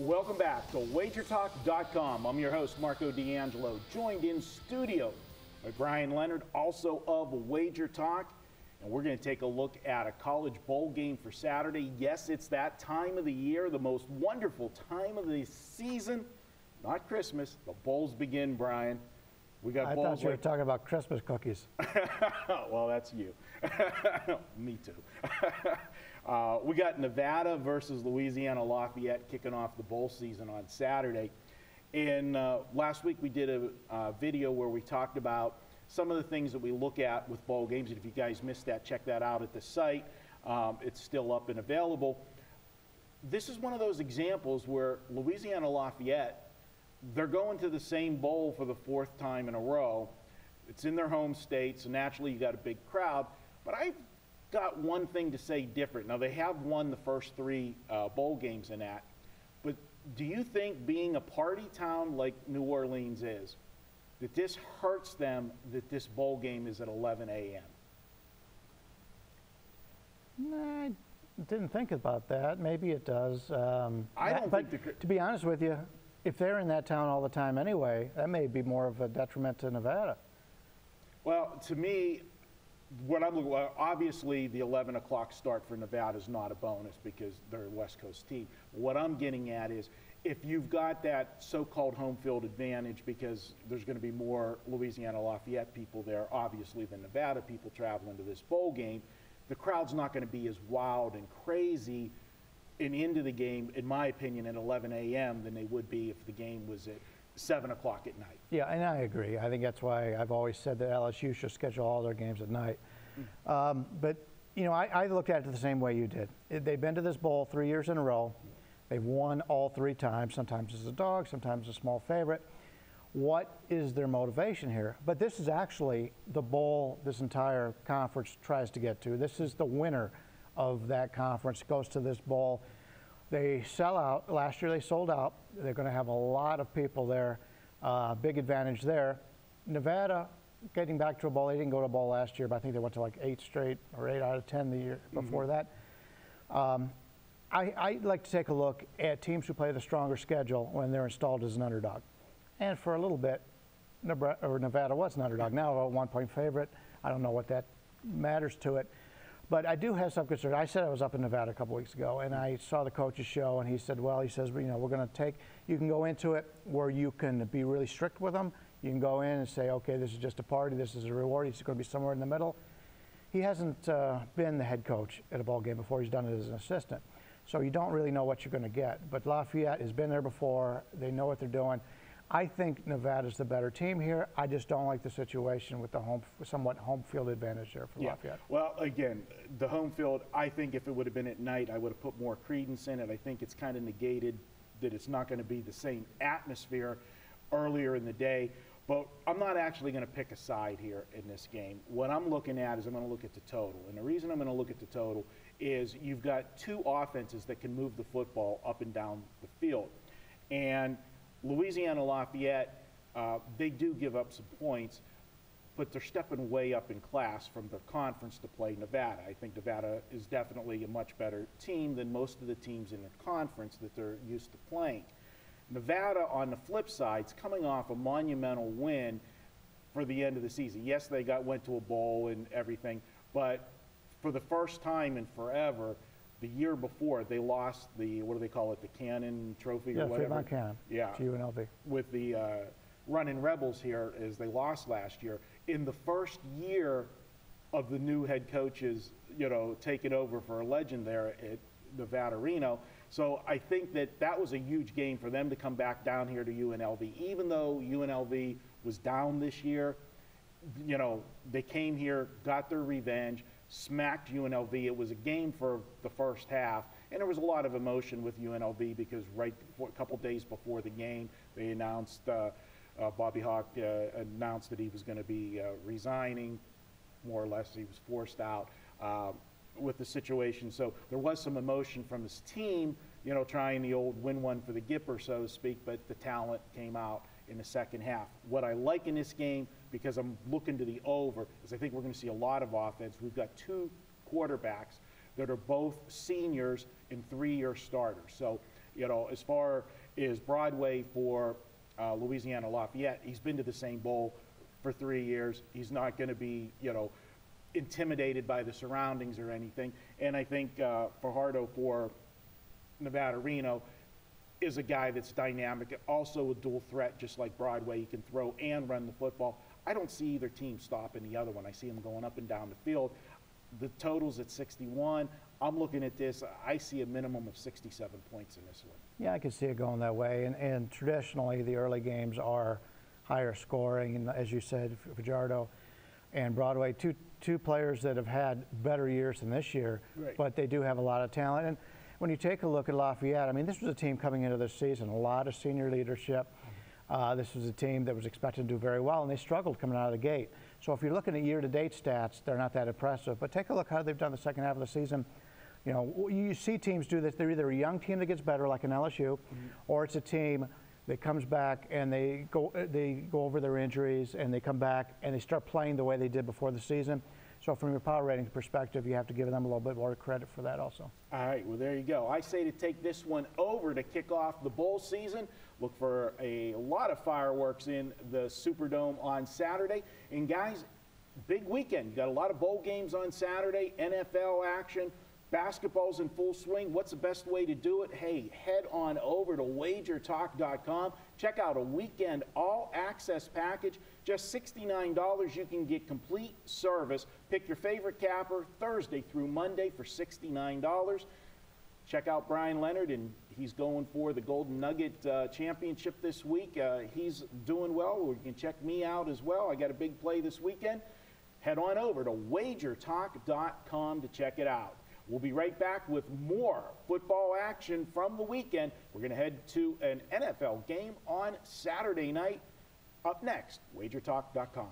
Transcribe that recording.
Welcome back to WagerTalk.com. I'm your host, Marco D'Angelo, joined in studio by Brian Leonard, also of Wager Talk. And we're going to take a look at a college bowl game for Saturday. Yes, it's that time of the year, the most wonderful time of the season. Not Christmas. The bowls begin, Brian. We got I bowls. thought you were talking about Christmas cookies. Well, that's you. Me too. We got Nevada versus Louisiana-Lafayette kicking off the bowl season on Saturday. And last week we did a video where we talked about some of the things that we look at with bowl games. And if you guys missed that, check that out at the site. It's still up and available. This is one of those examples where Louisiana-Lafayette, they're going to the same bowl for the fourth time in a row. It's in their home state, so naturally you got a big crowd. But I've got one thing to say different. Now, they have won the first three bowl games in that. But do you think, being a party town like New Orleans is, that this hurts them that this bowl game is at 11 a.m.? Nah, I didn't think about that. Maybe it does. I don't think to be honest with you, if they're in that town all the time anyway, that may be more of a detriment to Nevada. Well, to me, what I'm looking at, obviously the 11 o'clock start for Nevada is not a bonus because they're a West Coast team. What I'm getting at is, if you've got that so-called home field advantage, because there's going to be more Louisiana-Lafayette people there, obviously, than Nevada people traveling to this bowl game, the crowd's not going to be as wild and crazy and into the game, in my opinion, at 11 a.m. than they would be if the game was at 7 o'clock at night. Yeah, and I agree. I think that's why I've always said that LSU should schedule all their games at night. But, you know, I looked at it the same way you did. They've been to this bowl 3 years in a row. They've won all three times, sometimes as a dog, sometimes a small favorite. What is their motivation here? But this is actually the bowl this entire conference tries to get to. This is the winner of that conference, goes to this bowl. They sell out. Last year they sold out. They're going to have a lot of people there. Big advantage there. Nevada, getting back to a bowl, they didn't go to a bowl last year, but I think they went to like 8 straight or 8 out of 10 the year before that. I like to take a look at teams who play the stronger schedule when they're installed as an underdog. And for a little bit, Nevada was an underdog. Now a 1-point favorite. I don't know what that matters to it. But I do have some concern. I said I was up in Nevada a couple weeks ago, and I saw the coach's show, and he said, well, he says, you know, we're going to take, you can go into it where you can be really strict with them. You can go in and say, okay, this is just a party, this is a reward. He's going to be somewhere in the middle. He hasn't been the head coach at a ball game before. He's done it as an assistant. So you don't really know what you're going to get. But Lafayette has been there before. They know what they're doing. I think Nevada's the better team here. I just don't like the situation with the somewhat home field advantage there for Lafayette. Well, again, the home field, I think if it would have been at night, I would have put more credence in it. I think it's kind of negated that it's not going to be the same atmosphere earlier in the day. But I'm not actually going to pick a side here in this game. What I'm looking at is I'm going to look at the total. And the reason I'm going to look at the total is you've got two offenses that can move the football up and down the field. And Louisiana-Lafayette, they do give up some points, but they're stepping way up in class from the conference to play Nevada. I think Nevada is definitely a much better team than most of the teams in the conference that they're used to playing. Nevada, on the flip side, is coming off a monumental win for the end of the season. Yes, they went to a bowl and everything, but for the first time in forever, the year before, they lost the, what do they call it, the Cannon Trophy or whatever? Fremont Cannon, to UNLV. With the running Rebels here, as they lost last year. In the first year of the new head coaches, you know, taking over for a legend there at Nevada Reno. So I think that that was a huge game for them to come back down here to UNLV. Even though UNLV was down this year, you know, they came here, got their revenge, smacked UNLV. It was a game for the first half, and there was a lot of emotion with UNLV because right before, a couple days before the game, they announced, Bobby Hawk announced that he was going to be resigning, more or less. He was forced out with the situation. So there was some emotion from his team, you know, trying the old win one for the Gipper, so to speak, but the talent came out in the second half. What I like in this game, because I'm looking to the over, is I think we're going to see a lot of offense. We've got two quarterbacks that are both seniors and 3-year starters. So You know, as far as Broadway for Louisiana-Lafayette, he's been to the same bowl for 3 years. He's not going to be, you know, intimidated by the surroundings or anything. And I think Fajardo for Nevada Reno is a guy that's dynamic, also a dual threat, just like Broadway. He can throw and run the football. I don't see either team stopping the other one. I see them going up and down the field. The total's at 61. I'm looking at this. I see a minimum of 67 points in this one. Yeah, I can see it going that way. And traditionally, the early games are higher scoring. And as you said, Fajardo and Broadway, two players that have had better years than this year, Right. but they do have a lot of talent. And when you take a look at Lafayette, I mean, this was a team coming into this season, a lot of senior leadership. This was a team that was expected to do very well, and they struggled coming out of the gate. So if you're looking at year-to-date stats, they're not that impressive. But take a look how they've done the second half of the season. You know, you see teams do this. They're either a young team that gets better, like an LSU, or it's a team that comes back and they go over their injuries and they come back and they start playing the way they did before the season. So from your power ratings perspective, you have to give them a little bit more credit for that also. All right, well, there you go. I say to take this one over to kick off the bowl season. Look for a lot of fireworks in the Superdome on Saturday. And guys, big weekend. You got a lot of bowl games on Saturday, NFL action. Basketball's in full swing. What's the best way to do it? Hey, head on over to wagertalk.com. Check out a weekend all-access package. Just $69. You can get complete service. Pick your favorite capper Thursday through Monday for $69. Check out Brian Leonard, and he's going for the Golden Nugget Championship this week. He's doing well. You can check me out as well. I got a big play this weekend. Head on over to wagertalk.com to check it out. We'll be right back with more football action from the weekend. We're going to head to an NFL game on Saturday night. Up next, wagertalk.com.